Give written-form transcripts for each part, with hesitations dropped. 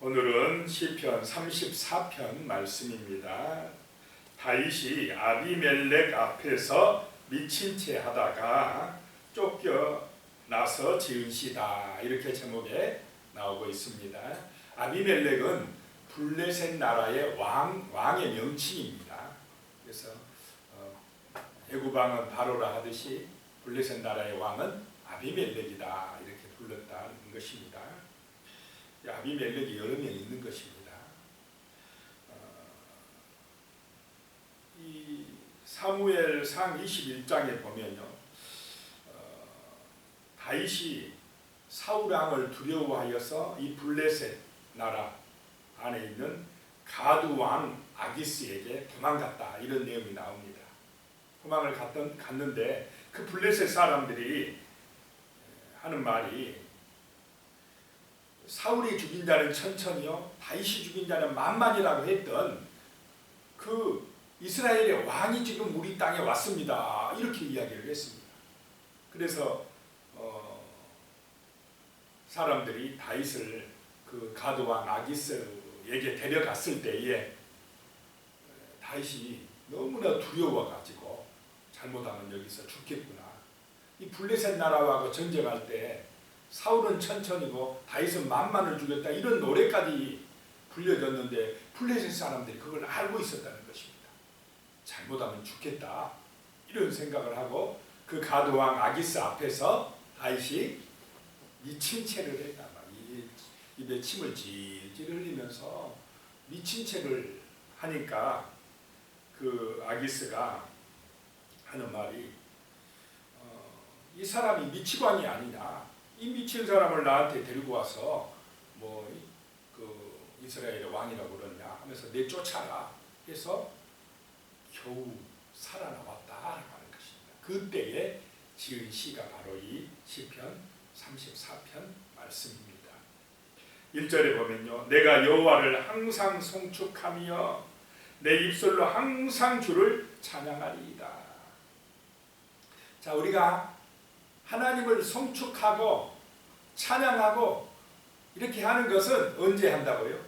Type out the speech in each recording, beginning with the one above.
오늘은 시편 34편 말씀입니다. 다윗이 아비멜렉 앞에서 미친 채 하다가 쫓겨나서 지은 시다, 이렇게 제목에 나오고 있습니다. 아비멜렉은 블레셋 나라의 왕의 명칭입니다. 그래서 애굽왕은 바로라 하듯이 블레셋 나라의 왕은 아비멜렉이다, 이렇게 불렀다는 것입니다. 아비멜렉이 여러 명 있는 것입니다. 이 사무엘상 21장에 보면요, 다윗이 사울 왕을 두려워하여서 이 블레셋 나라 안에 있는 가드 왕 아기스에게 도망갔다, 이런 내용이 나옵니다. 도망을 갔는데 그 블레셋 사람들이 하는 말이, 사울이 죽인 자는 천천히요, 다윗이 죽인 자는 만만이라고 했던 그 이스라엘의 왕이 지금 우리 땅에 왔습니다, 이렇게 이야기를 했습니다. 그래서 사람들이 다윗을 그 가드왕 아기스에게 데려갔을 때에 다윗이 너무나 두려워가지고 잘못하면 여기서 죽겠구나, 이 블레셋 나라하고 전쟁할 때 사울은 천천히고 다윗은 만만을 죽였다, 이런 노래까지 불려졌는데 블레셋 사람들이 그걸 알고 있었다는 것입니다. 잘못하면 죽겠다, 이런 생각을 하고 그 가드왕 아기스 앞에서 다윗이 미친 채를 했다. 입에 침을 질질 흘리면서 미친 채를 하니까 그 아기스가 하는 말이, 이 사람이 미치광이 아니냐, 이 미친 사람을 나한테 데리고 와서 그 이스라엘의 왕이라고 그러냐 하면서 내쫓아라 해서 겨우 살아남았다라고 하는 것입니다. 그때에 지은 시가 바로 이 시편 34편 말씀입니다. 1절에 보면요, 내가 여호와를 항상 송축하며 내 입술로 항상 주를 찬양하리이다. 자, 우리가 하나님을 송축하고 찬양하고 이렇게 하는 것은 언제 한다고요?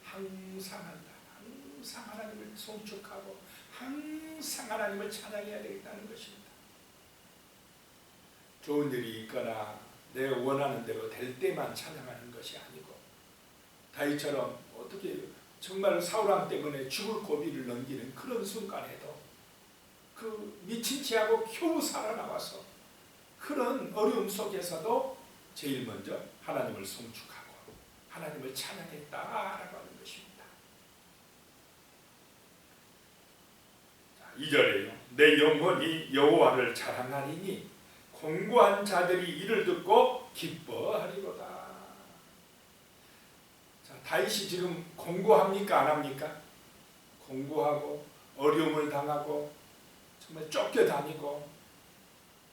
항상 한다. 항상 하나님을 송축하고 항상 하나님을 찬양해야 되겠다는 것입니다. 좋은 일이 있거나 내가 원하는 대로 될 때만 찬양하는 것이 아니고, 다윗처럼 어떻게 정말 사울왕 때문에 죽을 고비를 넘기는 그런 순간에도 그 미친 채하고 겨우 살아나와서 그런 어려움 속에서도 제일 먼저 하나님을 송축하고 하나님을 찬양했다라고 하는 것입니다. 2절에요, 내 영혼이 여호와를 자랑하리니 공고한 자들이 이를 듣고 기뻐하리로다. 자, 다윗이 지금 공고합니까, 안 합니까? 공고하고 어려움을 당하고 정말 쫓겨다니고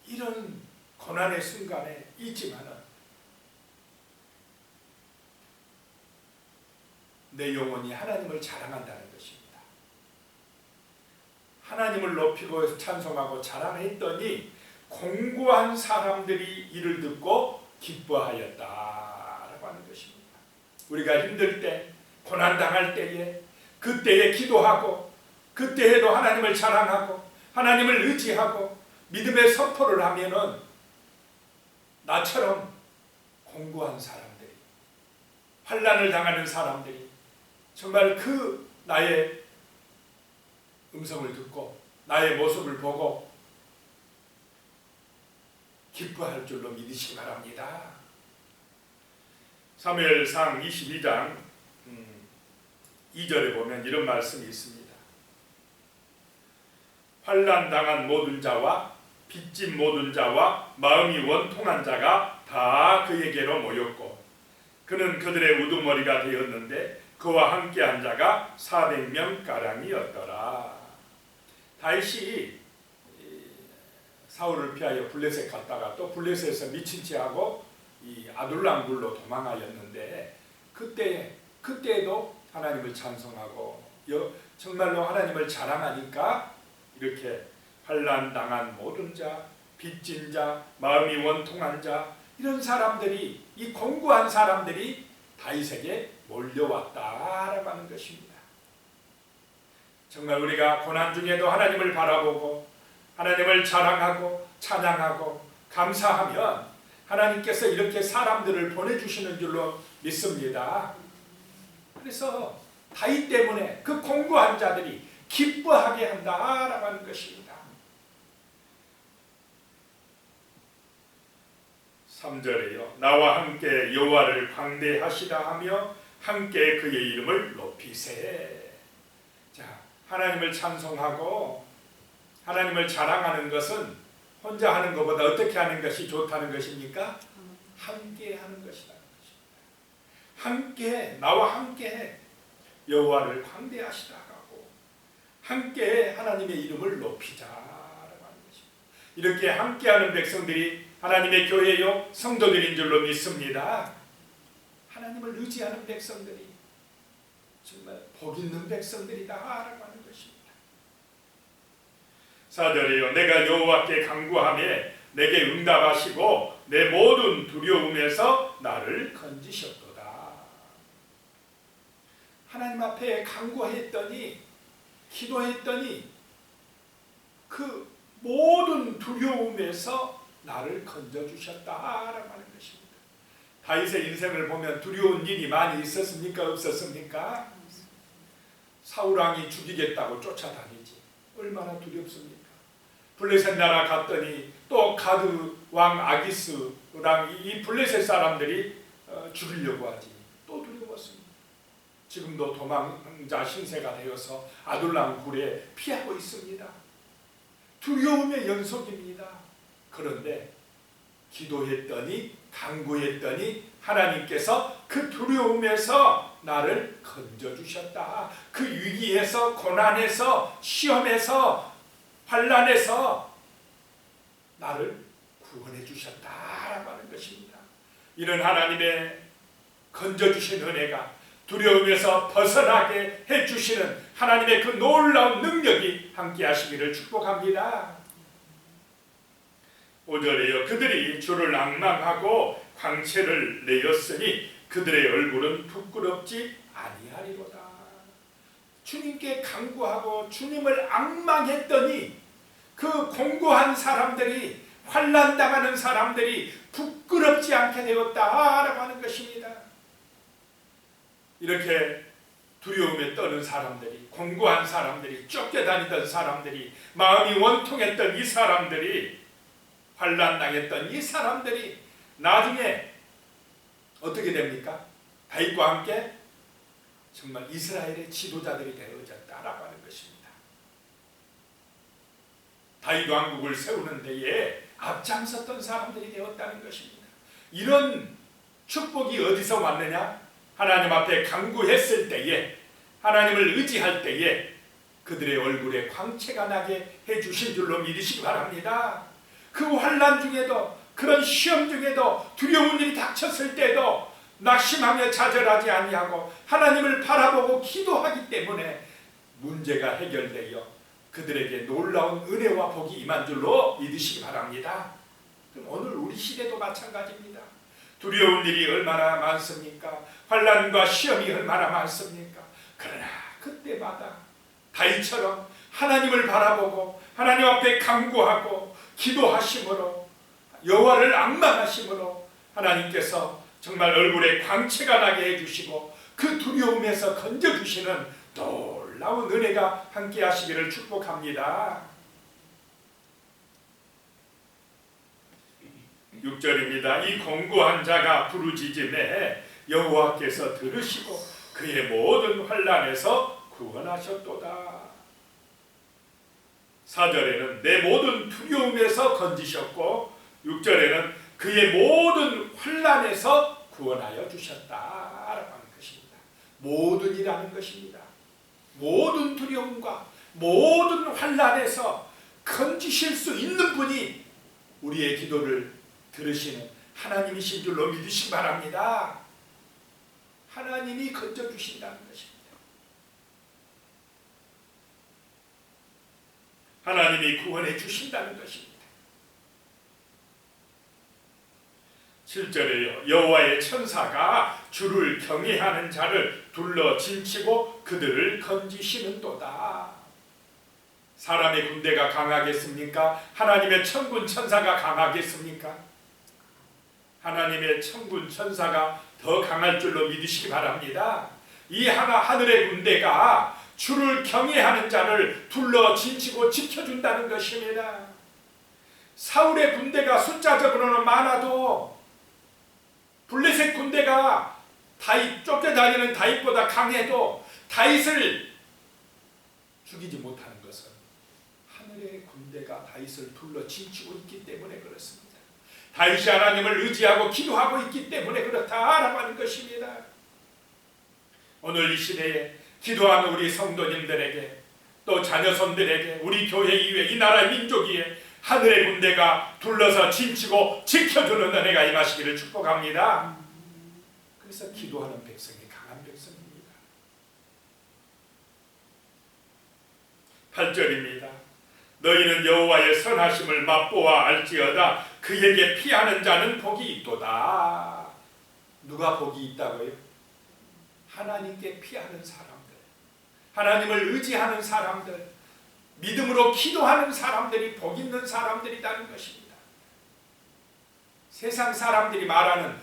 이런 고난의 순간에 있지만은 내 영혼이 하나님을 자랑한다는 것입니다. 하나님을 높이고 찬송하고 자랑했더니 공고한 사람들이 이를 듣고 기뻐하였다라고 하는 것입니다. 우리가 힘들 때, 고난당할 때에, 그때에 기도하고 그때에도 하나님을 자랑하고 하나님을 의지하고 믿음의 선포를 하면은 나처럼 공고한 사람들이, 환난을 당하는 사람들이 정말 그 나의 음성을 듣고 나의 모습을 보고 기뻐할 줄로 믿으시기 바랍니다. 사무엘상 22장 2절에 보면 이런 말씀이 있습니다. 환난 당한 모든 자와 빚진 모든 자와 마음이 원통한 자가 다 그에게로 모였고 그는 그들의 우두머리가 되었는데 그와 함께한 자가 400명 가량이었더라. 다윗이 사울을 피하여 블레셋 갔다가 또 블레셋에서 미친 채하고 이 아둘람 굴로 도망하였는데 그때에도 하나님을 찬송하고 정말로 하나님을 자랑하니까 이렇게 환난 당한 모든 자, 빚진 자, 마음이 원통한 자, 이런 사람들이, 이 공고한 사람들이 다윗에게 몰려왔다라고 하는 것입니다. 정말 우리가 고난 중에도 하나님을 바라보고 하나님을 자랑하고 찬양하고 감사하면 하나님께서 이렇게 사람들을 보내주시는 줄로 믿습니다. 그래서 다윗 때문에 그 공고한 자들이 기뻐하게 한다라고 하는 것입니다. 3절에요. 나와 함께 여호와를 광대하시라 하며 함께 그의 이름을 높이세. 자, 하나님을 찬송하고 하나님을 자랑하는 것은 혼자 하는 것보다 어떻게 하는 것이 좋다는 것입니까? 함께 하는 것이라는 것입니다. 함께, 나와 함께 여호와를 광대하시라고 함께 하나님의 이름을 높이자라고 하는 것입니다. 이렇게 함께하는 백성들이 하나님의 교회요 성도들인 줄로 믿습니다. 하나님을 의지하는 백성들이 정말 복 있는 백성들이다라고 하는 것입니다. 4절이요. 내가 여호와께 간구하매 내게 응답하시고 내 모든 두려움에서 나를 건지셨도다. 하나님 앞에 간구했더니 기도했더니 그 모든 두려움에서 나를 건져주셨다라고 하는 것입니다. 다윗의 인생을 보면 두려운 일이 많이 있었습니까? 없었습니까? 사울왕이 죽이겠다고 쫓아다니지. 얼마나 두렵습니까? 블레셋 나라 갔더니 또 가드 왕 아기스랑 이 블레셋 사람들이 죽이려고 하지. 또 두려웠습니다. 지금도 도망자 신세가 되어서 아둘람 굴에 피하고 있습니다. 두려움의 연속입니다. 그런데 기도했더니 간구했더니 하나님께서 그 두려움에서 나를 건져주셨다. 그 위기에서 고난에서 시험에서 환난에서 나를 구원해 주셨다라고 하는 것입니다. 이런 하나님의 건져주신 은혜가 두려움에서 벗어나게 해주시는 하나님의 그 놀라운 능력이 함께 하시기를 축복합니다. 5절에요. 그들이 주를 앙망하고 광채를 내었으니 그들의 얼굴은 부끄럽지 아니하리로다. 주님께 간구하고 주님을 앙망했더니 그 공고한 사람들이 환난당하는 사람들이 부끄럽지 않게 되었다라고 하는 것입니다. 이렇게 두려움에 떠는 사람들이, 공고한 사람들이, 쫓겨다니던 사람들이, 마음이 원통했던 이 사람들이, 환난당했던 이 사람들이 나중에 어떻게 됩니까? 다윗과 함께 정말 이스라엘의 지도자들이 되어졌다라고 하는 것입니다. 다윗 왕국을 세우는 데에 앞장섰던 사람들이 되었다는 것입니다. 이런 축복이 어디서 왔느냐? 하나님 앞에 간구했을 때에, 하나님을 의지할 때에 그들의 얼굴에 광채가 나게 해주신 줄로 믿으시기 바랍니다. 그 환난 중에도, 그런 시험 중에도, 두려운 일이 닥쳤을 때도 낙심하며 좌절하지 아니하고 하나님을 바라보고 기도하기 때문에 문제가 해결되어 그들에게 놀라운 은혜와 복이 임한 줄로 믿으시기 바랍니다. 그럼 오늘 우리 시대도 마찬가지입니다. 두려운 일이 얼마나 많습니까? 환난과 시험이 얼마나 많습니까? 그러나 그때마다 다윗처럼 하나님을 바라보고 하나님 앞에 간구하고 기도하심으로, 여호와를 앙망하심으로 하나님께서 정말 얼굴에 광채가 나게 해주시고 그 두려움에서 건져주시는 놀라운 은혜가 함께 하시기를 축복합니다. 6절입니다. 이 공고한 자가 부르짖음에 여호와께서 들으시고 그의 모든 환난에서 구원하셨도다. 4절에는 내 모든 두려움에서 건지셨고 6절에는 그의 모든 환난에서 구원하여 주셨다라고 하는 것입니다. 모든이라는 것입니다. 모든 두려움과 모든 환난에서 건지실 수 있는 분이 우리의 기도를 들으시는 하나님이신 줄로 믿으시기 바랍니다. 하나님이 건져주신다는 것입니다. 하나님이 구원해 주신다는 것입니다. 7절에요. 여호와의 천사가 주를 경외하는 자를 둘러 진치고 그들을 건지시는도다. 사람의 군대가 강하겠습니까? 하나님의 천군 천사가 강하겠습니까? 하나님의 천군 천사가 더 강할 줄로 믿으시기 바랍니다. 이 하늘의 군대가 주를 경외하는 자를 둘러 진치고 지켜준다는 것입니다. 사울의 군대가 숫자적으로는 많아도 블레셋 군대가 쫓겨다니는 다윗보다 강해도 다윗을 죽이지 못하는 것은 하늘의 군대가 다윗을 둘러 진치고 있기 때문에 그렇습니다. 다윗이 하나님을 의지하고 기도하고 있기 때문에 그렇다라고 하는 것입니다. 오늘 이 시대에 기도하는 우리 성도님들에게 또 자녀손들에게 우리 교회 이외 이 나라 민족 위에 하늘의 군대가 둘러서 진치고 지켜주는 은혜가 임하시기를 축복합니다. 그래서 기도하는 백성이 강한 백성입니다. 8절입니다. 너희는 여호와의 선하심을 맛보아 알지어다. 그에게 피하는 자는 복이 있도다. 누가 복이 있다고요? 하나님께 피하는 사람들, 하나님을 의지하는 사람들, 믿음으로 기도하는 사람들이 복 있는 사람들이라는 것입니다. 세상 사람들이 말하는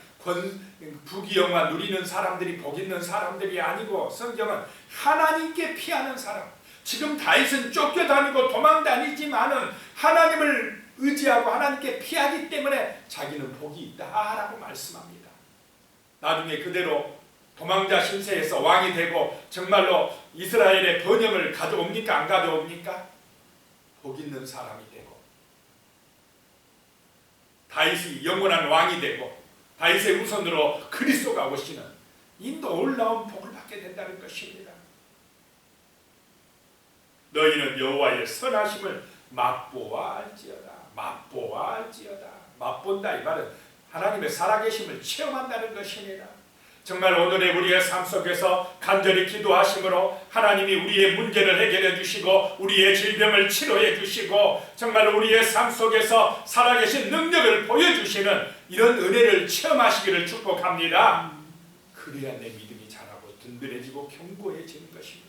부귀영화 누리는 사람들이 복 있는 사람들이 아니고 성경은 하나님께 피하는 사람, 지금 다윗은 쫓겨다니고 도망다니지만은 하나님을 의지하고 하나님께 피하기 때문에 자기는 복이 있다라고 말씀합니다. 나중에 그대로 도망자 신세에서 왕이 되고 정말로 이스라엘의 번영을 가져옵니까? 안 가져옵니까? 복 있는 사람이 되고 다윗이 영원한 왕이 되고 다윗의 후손으로 그리스도가 오시는 이 놀라운 복을 받게 된다는 것입니다. 너희는 여호와의 선하심을 맛보아 알지어다. 맛보아 알지어다. 맛본다 이 말은 하나님의 살아계심을 체험한다는 것입니다. 정말 오늘의 우리의 삶 속에서 간절히 기도하심으로 하나님이 우리의 문제를 해결해 주시고 우리의 질병을 치료해 주시고 정말 우리의 삶 속에서 살아계신 능력을 보여주시는 이런 은혜를 체험하시기를 축복합니다. 그래야 내 믿음이 자라고 든든해지고 견고해지는 것입니다.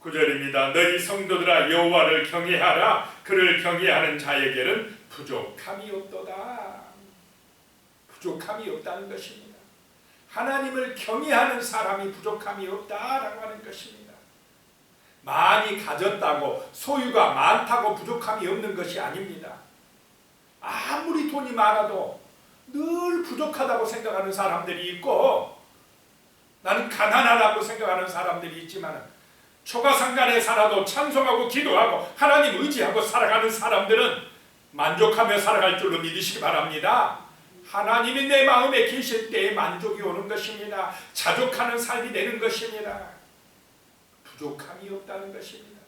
9절입니다. 너희 성도들아 여호와를 경외하라. 그를 경외하는 자에게는 부족함이 없도다. 부족함이 없다는 것입니다. 하나님을 경외하는 사람이 부족함이 없다라고 하는 것입니다. 많이 가졌다고 소유가 많다고 부족함이 없는 것이 아닙니다. 아무리 돈이 많아도 늘 부족하다고 생각하는 사람들이 있고 나는 가난하다고 생각하는 사람들이 있지만 초가상간에 살아도 찬송하고 기도하고 하나님 의지하고 살아가는 사람들은 만족하며 살아갈 줄로 믿으시기 바랍니다. 하나님이 내 마음에 계실 때에 만족이 오는 것입니다. 자족하는 삶이 되는 것입니다. 부족함이 없다는 것입니다.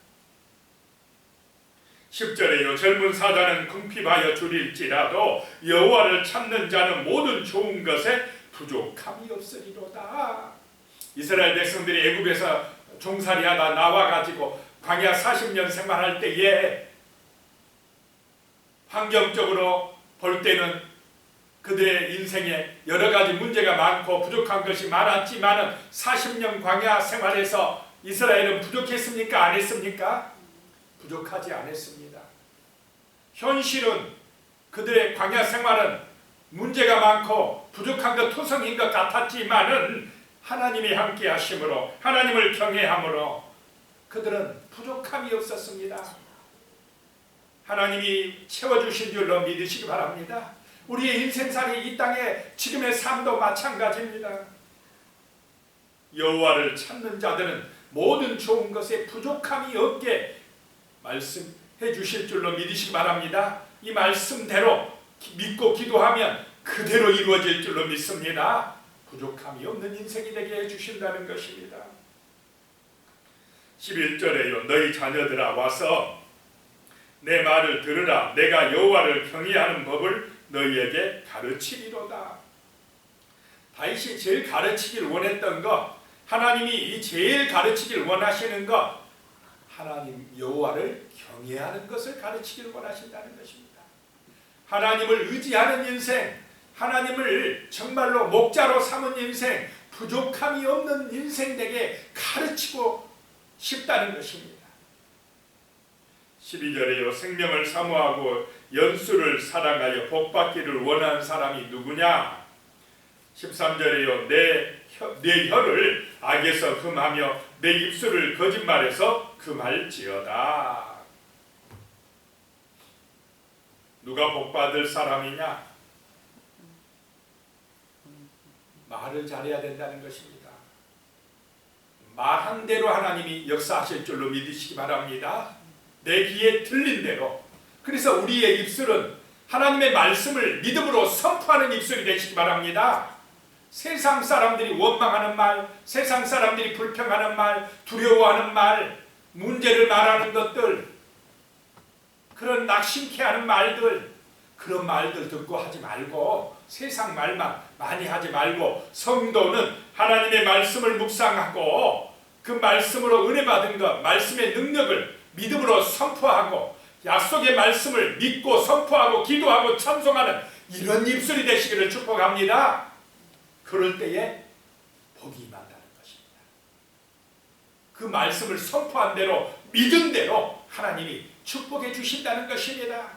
10절에요. 젊은 사자는 궁핍하여 줄일지라도 여호와를 찾는 자는 모든 좋은 것에 부족함이 없으리로다. 이스라엘 백성들이 애굽에서 종살이하다 나와가지고 광야 40년 생활할 때에 환경적으로 볼 때는 그들의 인생에 여러 가지 문제가 많고 부족한 것이 많았지만 40년 광야 생활에서 이스라엘은 부족했습니까? 안 했습니까? 부족하지 않았습니다. 현실은 그들의 광야 생활은 문제가 많고 부족한 것 투성인 것 같았지만은 하나님이 함께 하심으로 하나님을 경외함으로 그들은 부족함이 없었습니다. 하나님이 채워주신 줄로 믿으시기 바랍니다. 우리의 인생살이 이 땅에 지금의 삶도 마찬가지입니다. 여호와를 찾는 자들은 모든 좋은 것에 부족함이 없게 말씀해 주실 줄로 믿으시기 바랍니다. 이 말씀대로 믿고 기도하면 그대로 이루어질 줄로 믿습니다. 부족함이 없는 인생이 되게 해주신다는 것입니다. 11절에요. 너희 자녀들아 와서 내 말을 들으라. 내가 여호와를 경외하는 법을 너희에게 가르치리로다. 다윗이 제일 가르치길 원했던 것, 하나님이 제일 가르치길 원하시는 것, 하나님 여호와를 경외하는 것을 가르치길 원하신다는 것입니다. 하나님을 의지하는 인생, 하나님을 정말로 목자로 삼은 인생, 부족함이 없는 인생 되게 가르치고 싶다는 것입니다. 12절에요. 생명을 사모하고 연수를 사랑하여 복받기를 원하는 사람이 누구냐? 13절에요. 내 혀를 악에서 금하며 내 입술을 거짓말에서 금할지어다. 누가 복받을 사람이냐? 말을 잘해야 된다는 것입니다. 말한 대로 하나님이 역사하실 줄로 믿으시기 바랍니다. 내 귀에 들린 대로. 그래서 우리의 입술은 하나님의 말씀을 믿음으로 선포하는 입술이 되시기 바랍니다. 세상 사람들이 원망하는 말, 세상 사람들이 불평하는 말, 두려워하는 말, 문제를 말하는 것들, 그런 낙심케 하는 말들, 그런 말들 듣고 하지 말고 세상 말만 많이 하지 말고 성도는 하나님의 말씀을 묵상하고 그 말씀으로 은혜 받은 것, 말씀의 능력을 믿음으로 선포하고 약속의 말씀을 믿고 선포하고 기도하고 찬송하는 이런 입술이 되시기를 축복합니다. 그럴 때에 복이 임한다는 것입니다. 그 말씀을 선포한 대로 믿은 대로 하나님이 축복해 주신다는 것입니다.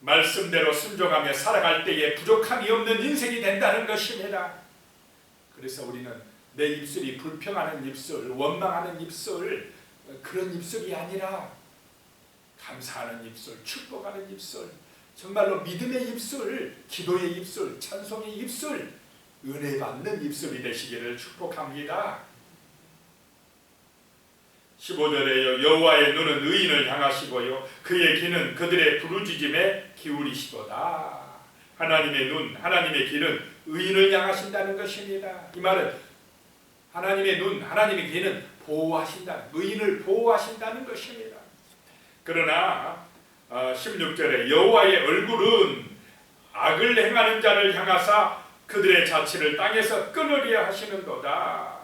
말씀대로 순종하며 살아갈 때에 부족함이 없는 인생이 된다는 것입니다. 그래서 우리는 내 입술이 불평하는 입술, 원망하는 입술, 그런 입술이 아니라 감사하는 입술, 축복하는 입술, 정말로 믿음의 입술, 기도의 입술, 찬송의 입술, 은혜 받는 입술이 되시기를 축복합니다. 15절에요. 여호와의 눈은 의인을 향하시고요 그의 귀는 그들의 부르짖음에 기울이시도다. 하나님의 눈, 하나님의 귀는 의인을 향하신다는 것입니다. 이 말은 하나님의 눈, 하나님의 귀는 보호하신다, 의인을 보호하신다는 것입니다. 그러나 16절에 여호와의 얼굴은 악을 행하는 자를 향하사 그들의 자취를 땅에서 끊으려 하시는도다.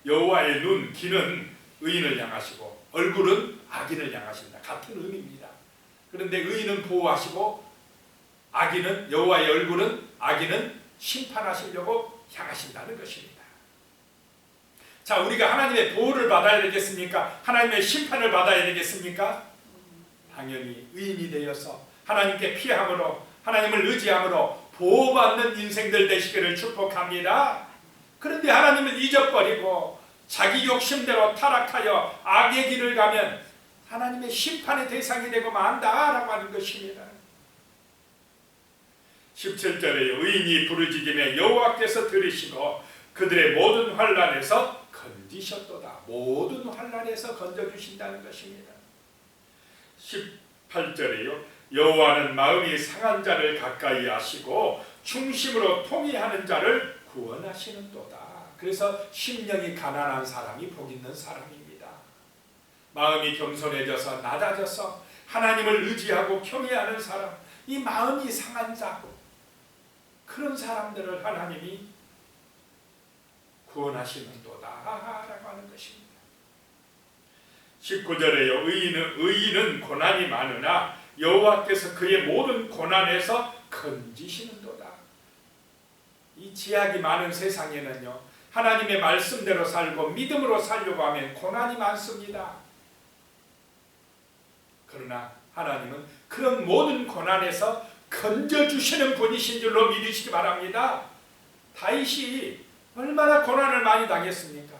여호와의 눈, 귀는 의인을 향하시고 얼굴은 악인을 향하신다. 같은 의미입니다. 그런데 의인은 보호하시고 악인은, 여호와의 얼굴은 악인은 심판하시려고 향하신다는 것입니다. 자, 우리가 하나님의 보호를 받아야 되겠습니까? 하나님의 심판을 받아야 되겠습니까? 당연히 의인이 되어서 하나님께 피함으로, 하나님을 의지함으로 보호받는 인생들 되시기를 축복합니다. 그런데 하나님을 잊어버리고 자기 욕심대로 타락하여 악의 길을 가면 하나님의 심판의 대상이 되고 만다라고 하는 것입니다. 17절에 의인이 부르짖으며 여호와께서 들으시고 그들의 모든 환난에서 건지셨도다. 모든 환난에서 건져주신다는 것입니다. 18절에요. 여호와는 마음이 상한 자를 가까이 하시고 중심으로 통회하는 자를 구원하시는도다. 그래서 심령이 가난한 사람이 복 있는 사람입니다. 마음이 겸손해져서 낮아져서 하나님을 의지하고 경외하는 사람, 이 마음이 상한 자, 그런 사람들을 하나님이 구원하시는도다 라고 하는 것입니다. 19절에요. 의인은 고난이 많으나 여호와께서 그의 모든 고난에서 건지시는도다. 이 지약이 많은 세상에는요, 하나님의 말씀대로 살고 믿음으로 살려고 하면 고난이 많습니다. 그러나 하나님은 그런 모든 고난에서 건져주시는 분이신 줄로 믿으시기 바랍니다. 다윗이 얼마나 고난을 많이 당했습니까?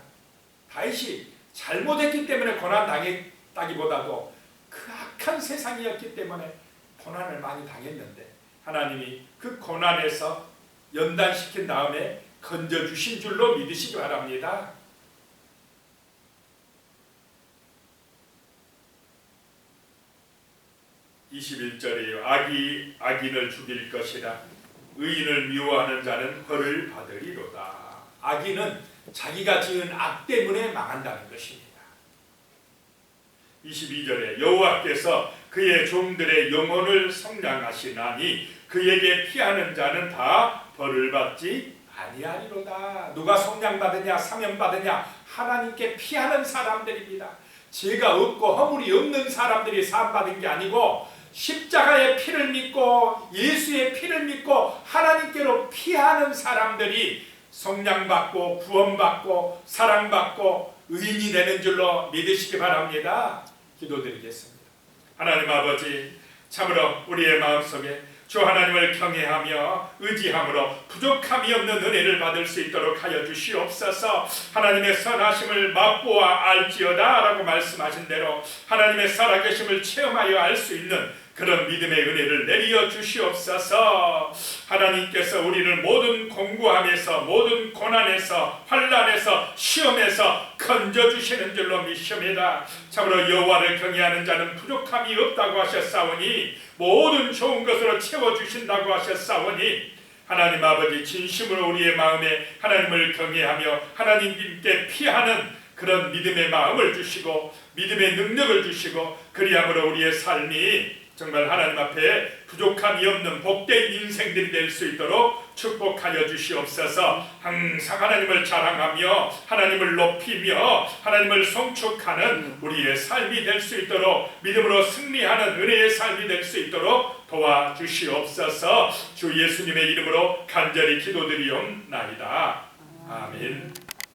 다윗이 잘못했기 때문에 고난 당했다기보다도 그 악한 세상이었기 때문에 고난을 많이 당했는데 하나님이 그 고난에서 연단시킨 다음에 건져주신 줄로 믿으시기 바랍니다. (21절이에요) 악이 악인을 죽일 것이라 의인을 미워하는 자는 벌을 받으리로다. 악인은 자기가 지은 악 때문에 망한다는 것입니다. 22절에 여호와께서 그의 종들의 영혼을 성량하시나니 그에게 피하는 자는 다 벌을 받지 아니하리로다. 누가 성량받으냐, 사명받으냐? 하나님께 피하는 사람들입니다. 죄가 없고 허물이 없는 사람들이 사함받은 게 아니고 십자가의 피를 믿고 예수의 피를 믿고 하나님께로 피하는 사람들이 속량받고 구원받고 사랑받고 의인이 되는 줄로 믿으시기 바랍니다. 기도드리겠습니다. 하나님 아버지, 참으로 우리의 마음속에 주 하나님을 경외하며 의지함으로 부족함이 없는 은혜를 받을 수 있도록 하여 주시옵소서. 하나님의 선하심을 맛보아 알지어다 라고 말씀하신 대로 하나님의 살아계심을 체험하여 알 수 있는 그런 믿음의 은혜를 내려 주시옵소서. 하나님께서 우리를 모든 공고함에서 모든 고난에서 환난에서 시험에서 건져주시는 줄로 믿습니다. 참으로 여호와를 경외하는 자는 부족함이 없다고 하셨사오니 모든 좋은 것으로 채워주신다고 하셨사오니 하나님 아버지, 진심으로 우리의 마음에 하나님을 경외하며 하나님께 피하는 그런 믿음의 마음을 주시고 믿음의 능력을 주시고 그리함으로 우리의 삶이 정말 하나님 앞에 부족함이 없는 복된 인생들이 될 수 있도록 축복하여 주시옵소서. 항상 하나님을 자랑하며 하나님을 높이며 하나님을 송축하는 우리의 삶이 될 수 있도록 믿음으로 승리하는 은혜의 삶이 될 수 있도록 도와주시옵소서. 주 예수님의 이름으로 간절히 기도드리옵나이다. 아멘.